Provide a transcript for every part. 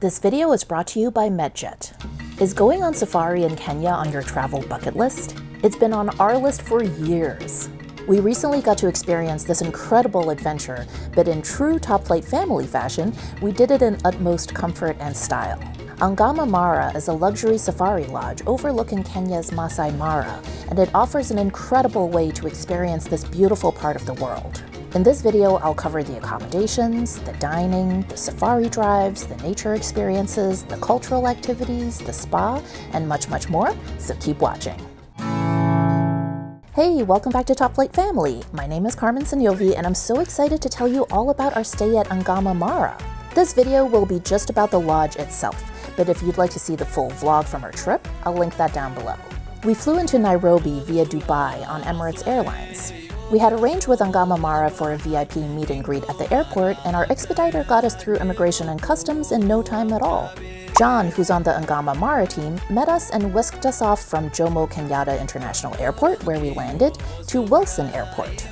This video is brought to you by MedJet. Is going on safari in Kenya on your travel bucket list? It's been on our list for years. We recently got to experience this incredible adventure, but in true top-flight family fashion, we did it in utmost comfort and style. Angama Mara is a luxury safari lodge overlooking Kenya's Maasai Mara, and it offers an incredible way to experience this beautiful part of the world. In this video, I'll cover the accommodations, the dining, the safari drives, the nature experiences, the cultural activities, the spa, and much, much more, so keep watching. Hey, welcome back to Top Flight Family. My name is Carmen and I'm so excited to tell you all about our stay at Angama Mara. This video will be just about the lodge itself, but if you'd like to see the full vlog from our trip, I'll link that down below. We flew into Nairobi via Dubai on Emirates Airlines. We had arranged with Angama Mara for a VIP meet and greet at the airport, and our expediter got us through immigration and customs in no time at all. John, who's on the Angama Mara team, met us and whisked us off from Jomo Kenyatta International Airport, where we landed, to Wilson Airport.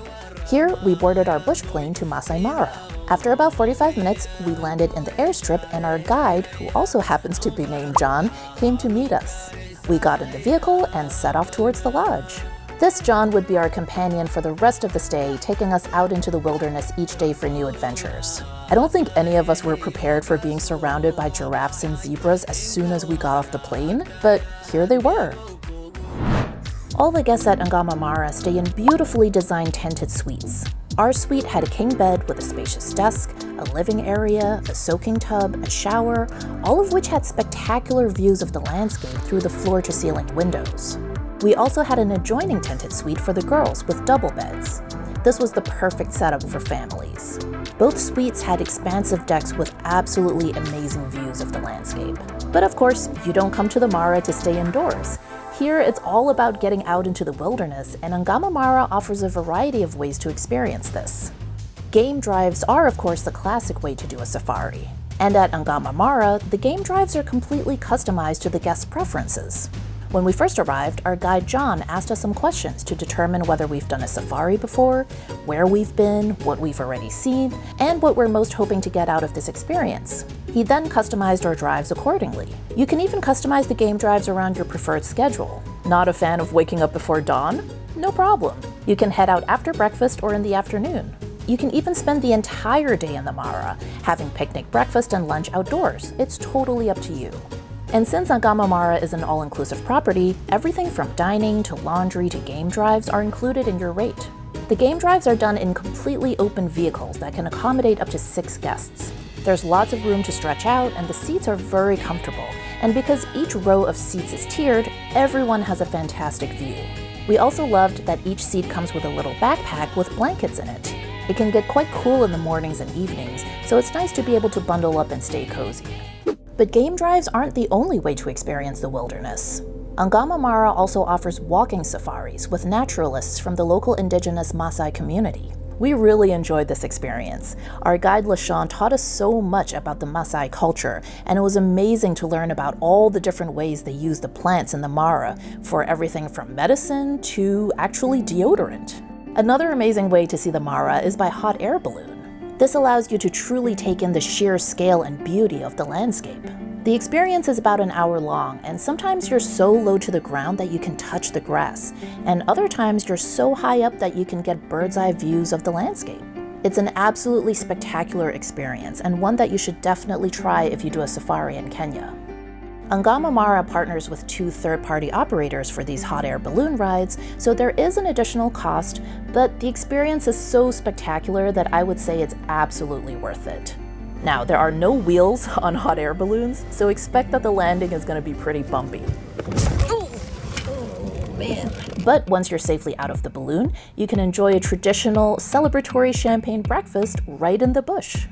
Here, we boarded our bush plane to Maasai Mara. After about 45 minutes, we landed in the airstrip, and our guide, who also happens to be named John, came to meet us. We got in the vehicle and set off towards the lodge. This John would be our companion for the rest of the stay, taking us out into the wilderness each day for new adventures. I don't think any of us were prepared for being surrounded by giraffes and zebras as soon as we got off the plane, but here they were. All the guests at Angama Mara stay in beautifully designed tented suites. Our suite had a king bed with a spacious desk, a living area, a soaking tub, a shower, all of which had spectacular views of the landscape through the floor-to-ceiling windows. We also had an adjoining tented suite for the girls with double beds. This was the perfect setup for families. Both suites had expansive decks with absolutely amazing views of the landscape. But of course, you don't come to the Mara to stay indoors. Here, it's all about getting out into the wilderness, and Angama Mara offers a variety of ways to experience this. Game drives are, of course, the classic way to do a safari. And at Angama Mara, the game drives are completely customized to the guests' preferences. When we first arrived, our guide John asked us some questions to determine whether we've done a safari before, where we've been, what we've already seen, and what we're most hoping to get out of this experience. He then customized our drives accordingly. You can even customize the game drives around your preferred schedule. Not a fan of waking up before dawn? No problem. You can head out after breakfast or in the afternoon. You can even spend the entire day in the Mara, having picnic breakfast and lunch outdoors. It's totally up to you. And since Angama Mara is an all-inclusive property, everything from dining to laundry to game drives are included in your rate. The game drives are done in completely open vehicles that can accommodate up to 6 guests. There's lots of room to stretch out, and the seats are very comfortable. And because each row of seats is tiered, everyone has a fantastic view. We also loved that each seat comes with a little backpack with blankets in it. It can get quite cool in the mornings and evenings, so it's nice to be able to bundle up and stay cozy. But game drives aren't the only way to experience the wilderness. Angama Mara also offers walking safaris with naturalists from the local indigenous Maasai community. We really enjoyed this experience. Our guide LaShawn taught us so much about the Maasai culture, and it was amazing to learn about all the different ways they use the plants in the Mara for everything from medicine to actually deodorant. Another amazing way to see the Mara is by hot air balloon. This allows you to truly take in the sheer scale and beauty of the landscape. The experience is about an hour long, and sometimes you're so low to the ground that you can touch the grass, and other times you're so high up that you can get bird's eye views of the landscape. It's an absolutely spectacular experience, and one that you should definitely try if you do a safari in Kenya. Angama Mara partners with 2 third-party operators for these hot air balloon rides, so there is an additional cost, but the experience is so spectacular that I would say it's absolutely worth it. Now, there are no wheels on hot air balloons, so expect that the landing is going to be pretty bumpy. Oh, man. But once you're safely out of the balloon, you can enjoy a traditional celebratory champagne breakfast right in the bush.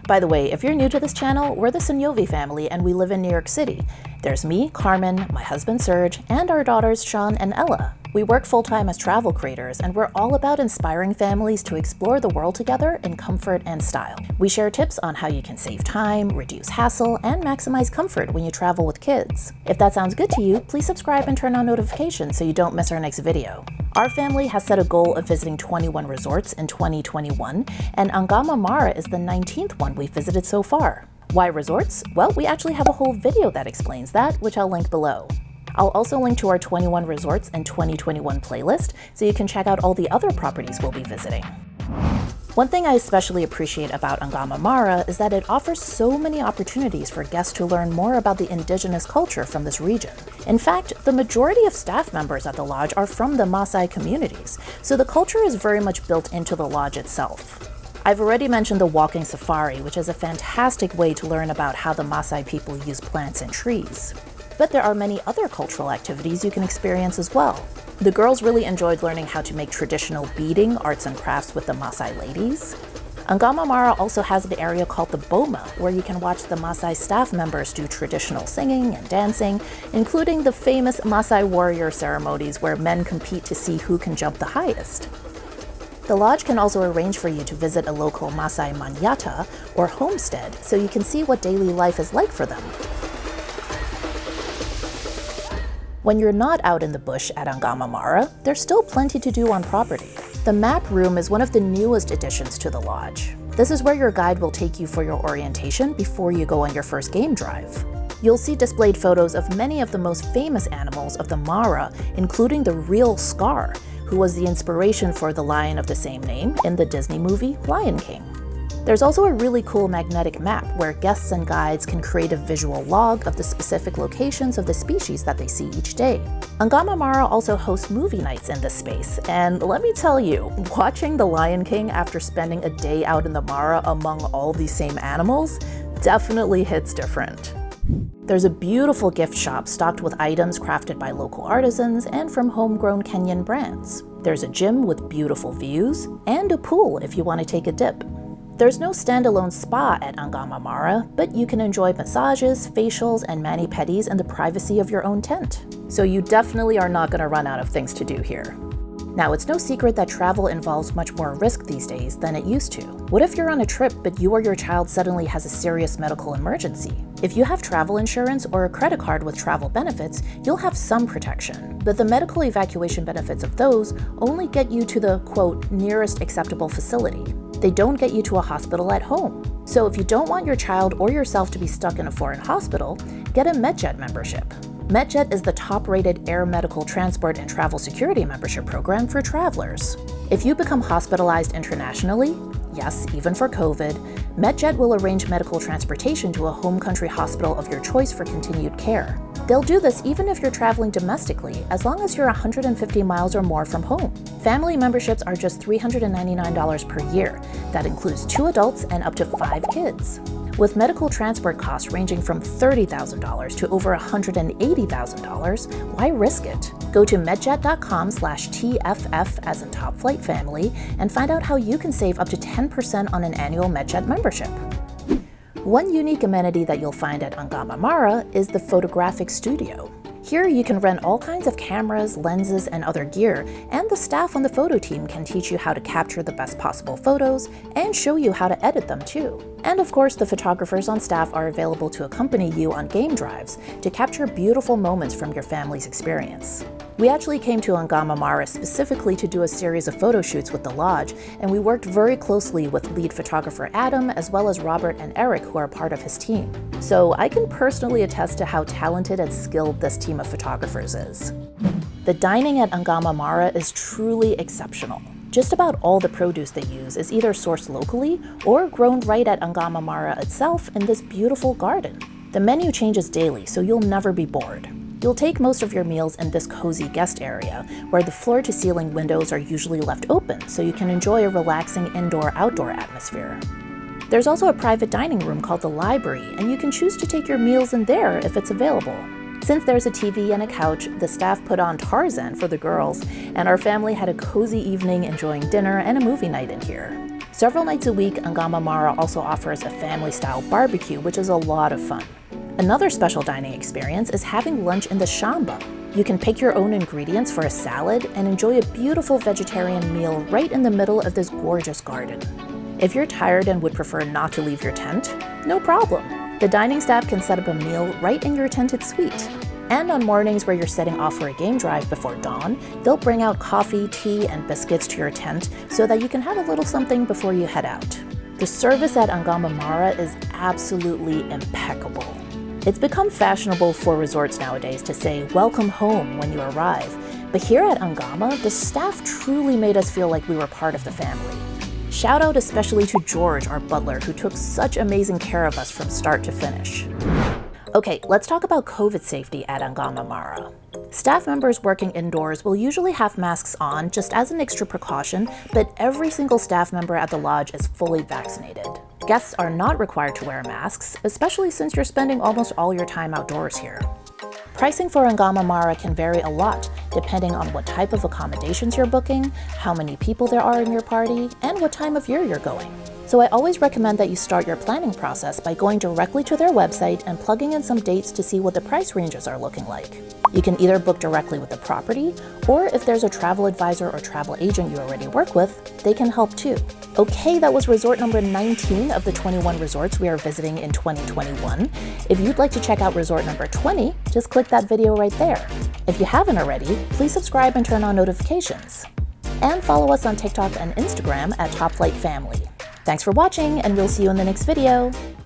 By the way, if you're new to this channel, we're the Sognonvi family and we live in New York City. There's me, Carmen, my husband Serge, and our daughters Sean and Ella. We work full-time as travel creators, and we're all about inspiring families to explore the world together in comfort and style. We share tips on how you can save time, reduce hassle, and maximize comfort when you travel with kids. If that sounds good to you, please subscribe and turn on notifications so you don't miss our next video. Our family has set a goal of visiting 21 resorts in 2021, and Angama Mara is the 19th one we've visited so far. Why resorts? Well, we actually have a whole video that explains that, which I'll link below. I'll also link to our 21 resorts and 2021 playlist, so you can check out all the other properties we'll be visiting. One thing I especially appreciate about Angama Mara is that it offers so many opportunities for guests to learn more about the indigenous culture from this region. In fact, the majority of staff members at the lodge are from the Maasai communities, so the culture is very much built into the lodge itself. I've already mentioned the walking safari, which is a fantastic way to learn about how the Maasai people use plants and trees. But there are many other cultural activities you can experience as well. The girls really enjoyed learning how to make traditional beading, arts and crafts with the Maasai ladies. Angama Mara also has an area called the Boma, where you can watch the Maasai staff members do traditional singing and dancing, including the famous Maasai warrior ceremonies where men compete to see who can jump the highest. The lodge can also arrange for you to visit a local Maasai manyata or homestead so you can see what daily life is like for them. When you're not out in the bush at Angama Mara, there's still plenty to do on property. The map room is one of the newest additions to the lodge. This is where your guide will take you for your orientation before you go on your first game drive. You'll see displayed photos of many of the most famous animals of the Mara, including the real Scar, who was the inspiration for the lion of the same name in the Disney movie Lion King. There's also a really cool magnetic map where guests and guides can create a visual log of the specific locations of the species that they see each day. Angama Mara also hosts movie nights in this space, and let me tell you, watching The Lion King after spending a day out in the Mara among all these same animals definitely hits different. There's a beautiful gift shop stocked with items crafted by local artisans and from homegrown Kenyan brands. There's a gym with beautiful views, and a pool if you want to take a dip. There's no standalone spa at Angama Mara, but you can enjoy massages, facials, and mani-pedis in the privacy of your own tent. So you definitely are not going to run out of things to do here. Now, it's no secret that travel involves much more risk these days than it used to. What if you're on a trip, but you or your child suddenly has a serious medical emergency? If you have travel insurance or a credit card with travel benefits, you'll have some protection, but the medical evacuation benefits of those only get you to the, quote, nearest acceptable facility. They don't get you to a hospital at home. So if you don't want your child or yourself to be stuck in a foreign hospital, get a MedJet membership. MedJet is the top-rated air medical transport and travel security membership program for travelers. If you become hospitalized internationally, yes, even for COVID, MedJet will arrange medical transportation to a home country hospital of your choice for continued care. They'll do this even if you're traveling domestically, as long as you're 150 miles or more from home. Family memberships are just $399 per year. That includes 2 adults and up to 5 kids. With medical transport costs ranging from $30,000 to over $180,000, why risk it? Go to medjet.com/TFF as in Top Flight Family and find out how you can save up to 10% on an annual MedJet membership. One unique amenity that you'll find at Angama Mara is the photographic studio. Here you can rent all kinds of cameras, lenses, and other gear, and the staff on the photo team can teach you how to capture the best possible photos and show you how to edit them too. And of course, the photographers on staff are available to accompany you on game drives to capture beautiful moments from your family's experience. We actually came to Angama Mara specifically to do a series of photo shoots with the lodge, and we worked very closely with lead photographer Adam as well as Robert and Eric, who are part of his team. So I can personally attest to how talented and skilled this team of photographers is. The dining at Angama Mara is truly exceptional. Just about all the produce they use is either sourced locally or grown right at Angama Mara itself in this beautiful garden. The menu changes daily, so you'll never be bored. You'll take most of your meals in this cozy guest area, where the floor-to-ceiling windows are usually left open so you can enjoy a relaxing indoor-outdoor atmosphere. There's also a private dining room called the library, and you can choose to take your meals in there if it's available. Since there's a TV and a couch, the staff put on Tarzan for the girls, and our family had a cozy evening enjoying dinner and a movie night in here. Several nights a week, Angama Mara also offers a family-style barbecue, which is a lot of fun. Another special dining experience is having lunch in the shamba. You can pick your own ingredients for a salad and enjoy a beautiful vegetarian meal right in the middle of this gorgeous garden. If you're tired and would prefer not to leave your tent, no problem. The dining staff can set up a meal right in your tented suite. And on mornings where you're setting off for a game drive before dawn, they'll bring out coffee, tea, and biscuits to your tent so that you can have a little something before you head out. The service at Angama Mara is absolutely impeccable. It's become fashionable for resorts nowadays to say welcome home when you arrive, but here at Angama, the staff truly made us feel like we were part of the family. Shout out especially to George, our butler, who took such amazing care of us from start to finish. Okay, let's talk about COVID safety at Angama Mara. Staff members working indoors will usually have masks on just as an extra precaution, but every single staff member at the lodge is fully vaccinated. Guests are not required to wear masks, especially since you're spending almost all your time outdoors here. Pricing for Angama Mara can vary a lot, depending on what type of accommodations you're booking, how many people there are in your party, and what time of year you're going. So I always recommend that you start your planning process by going directly to their website and plugging in some dates to see what the price ranges are looking like. You can either book directly with the property, or if there's a travel advisor or travel agent you already work with, they can help too. Okay, that was resort number 19 of the 21 resorts we are visiting in 2021. If you'd like to check out resort number 20, just click that video right there. If you haven't already, please subscribe and turn on notifications. And follow us on TikTok and Instagram at Top Flight Family. Thanks for watching, and we'll see you in the next video.